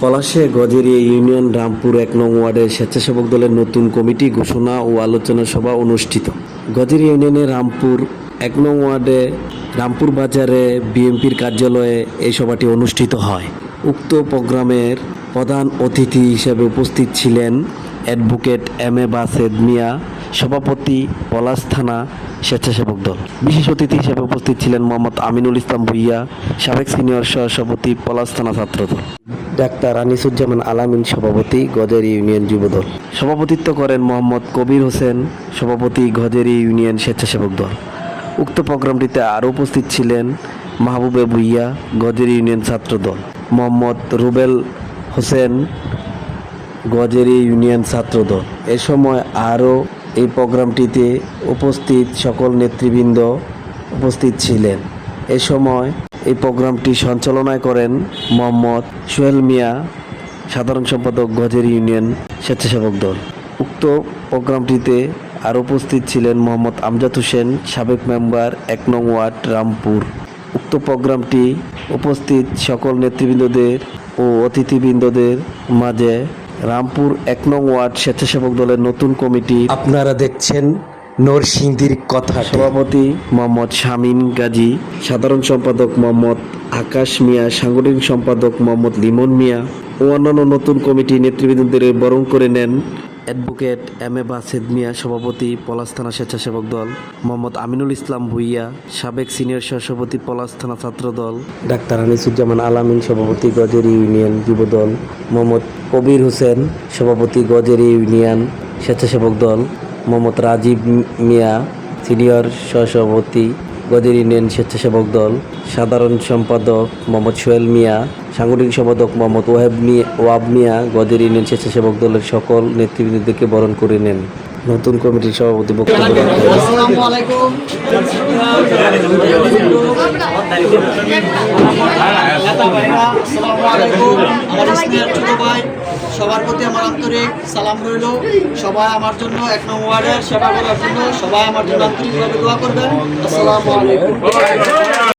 পলাশে গজেরিয়া ইউনিয়ন রামপুর ১ নং ওয়ার্ডের স্বেচ্ছাসেবক দলের নতুন কমিটি ঘোষণা ও আলোচনা সভা অনুষ্ঠিত। গজেরিয়া ইউনিয়নের রামপুর ১ নং ওয়ার্ডে রামপুর বাজারে বিএনপির কার্যালয়ে এই সভাটি অনুষ্ঠিত হয়। উক্ত প্রোগ্রামের প্রধান অতিথি হিসেবে উপস্থিত ছিলেন অ্যাডভোকেট এম.এ. বাসেদ মিয়া, সভাপতি পলাশ থানা স্বেচ্ছাসেবক দল। বিশেষ অতিথি হিসেবে উপস্থিত ছিলেন মোহাম্মদ আমিনুল ইসলাম ভূঁইয়া, সাবেক সিনিয়র সহসভাপতি পলাশ থানা ছাত্রদল। ডাক্তার আনিসুজ্জামান আলামিন, সভাপতি গজেরিয়া ইউনিয়ন যুবদল। সভাপতিত্ব করেন মোহাম্মদ কবির হোসেন, সভাপতি গজেরিয়া ইউনিয়ন স্বেচ্ছাসেবক দল। উক্ত প্রোগ্রামটিতে আরও উপস্থিত ছিলেন মাহবুবে ভূঁইয়া, গজেরিয়া ইউনিয়ন ছাত্রদল, মোহাম্মদ রুবেল হোসেন, গজেরিয়া ইউনিয়ন ছাত্রদল। এ সময় আরও এই প্রোগ্রামটিতে উপস্থিত সকল নেতৃবৃন্দ উপস্থিত ছিলেন। এ সময় এই প্রোগ্রামটি সঞ্চালনা করেন মোহাম্মদ সোহেল মিয়া, সাধারণ সম্পাদক গজেরিয়া ইউনিয়ন স্বেচ্ছাসেবক দল। উক্ত প্রোগ্রামটিতে আরও উপস্থিত ছিলেন মোহাম্মদ আমজাদ হোসেন, সাবেক মেম্বার ১ নং ওয়ার্ড রামপুর। উক্ত প্রোগ্রামটি উপস্থিত সকল নেতৃবৃন্দদের ও অতিথিবৃন্দদের মাঝে রামপুর ১ নং ওয়ার্ড স্বেচ্ছাসেবক দলের নতুন কমিটি আপনারা দেখছেন নরসিংদীর কথা। সভাপতি মোহাম্মদ শামীম গাজী, সাধারণ সম্পাদক মোহাম্মদ আকাশ মিয়া, সাংগঠনিক সম্পাদক মোহাম্মদ লিমন মিয়া ও অন্যান্য নতুন কমিটি নেতৃবৃন্দদের বরণ করে নেন অ্যাডভোকেট এম.এ. বাসেদ মিয়া, সভাপতি পলাশ থানা স্বেচ্ছাসেবক দল, মোহাম্মদ আমিনুল ইসলাম ভূঁইয়া, সাবেক সিনিয়র সহসভাপতি পলাশ থানা ছাত্রদল, ডাক্তার আনিসুজ্জামান আলামিন, সভাপতি গজেরিয়া ইউনিয়ন যুবদল, মোহাম্মদ কবির হোসেন, সভাপতি গজেরিয়া ইউনিয়ন স্বেচ্ছাসেবক দল, মোহাম্মদ রাজীব মিয়া, সিনিয়র সহসভাপতি গজেরিয়া ইউনিয়ন স্বেচ্ছাসেবক দল, সাধারণ সম্পাদক মোহাম্মদ সোহেল মিয়া, সাংগঠনিক সম্পাদক মোহাম্মদ ওয়াব মিয়া, গজেরিয়া ইউনিয়ন স্বেচ্ছাসেবক দলের সকল নেতৃবৃন্দকে বরণ করে নেন। নতুন কমিটির সভাপতি বক্তব্য রাখেন। আসসালামু আলাইকুম। আমার স্নেহের ছোট ভাই, সবার প্রতি আমার আন্তরিক সালাম রইল। সবাই আমার জন্য ১ নং ওয়ার্ডের সেবা করার জন্য সবাই আমার জন্য আন্তরিকভাবে দোয়া করবেন। আসসালামু আলাইকুম।